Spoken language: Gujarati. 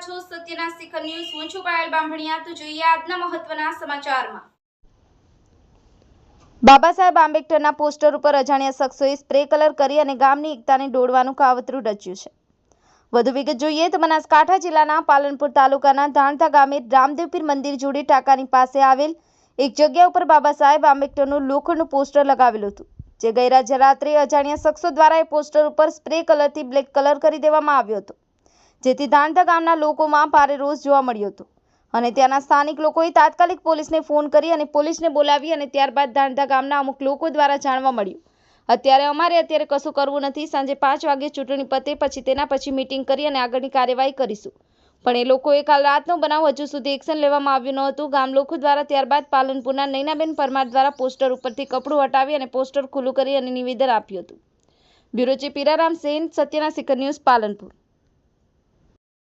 છો સત્યના શિખર ન્યૂઝ। હું છું પાયલ બામણિયા। તો જોઈએ આજના મહત્વના સમાચારમાં। બાબા સાહેબ આંબેડકરના પોસ્ટર ઉપર અજાણ્યા શખ્સોએ સ્પ્રે કલર કરી અને ગામની એકતાને દોડવાનું કાવતરું રચ્યું છે। વધુ વિગત જોઈએ તો બનાસકાંઠા જિલ્લાના પાલનપુર તાલુકાના ધાણતા ગામે રામદેવપીર મંદિર જોડે ટાંકાની પાસે આવેલ એક જગ્યા ઉપર બાબા સાહેબ આંબેડકરનું લોખંડનું પોસ્ટર લગાવેલું હતું, જે ગઈ રાત્રે અજાણ્યા શખ્સો દ્વારા એ પોસ્ટર ઉપર સ્પ્રે કલરથી બ્લેક કલર કરી દેવામાં આવ્યો હતો, જેથી ધાણતા ગામના લોકોમાં ભારે રોષ જોવા મળ્યો હતો અને ત્યાંના સ્થાનિક લોકોએ તાત્કાલિક પોલીસને ફોન કરી અને પોલીસને બોલાવી અને ત્યારબાદ ધાણતા ગામના અમુક લોકો દ્વારા જાણવા મળ્યું અત્યારે કશું કરવું નથી, સાંજે 5 વાગે ચૂંટણી પતે પછી મીટિંગ કરી અને આગળની કાર્યવાહી કરીશું, પણ એ લોકોએ કાલ રાતનો બનાવ હજુ સુધી એક્શન લેવામાં આવ્યું ન હતું। ગામ લોકો દ્વારા ત્યારબાદ પાલનપુરના નૈનાબેન પરમાર દ્વારા પોસ્ટર ઉપરથી કપડું હટાવી અને પોસ્ટર ખુલ્લું કરી અને નિવેદન આપ્યું હતું। બ્યુરો ચીફ હીરારામ સેન, સત્યના શિખર ન્યૂઝ, પાલનપુર।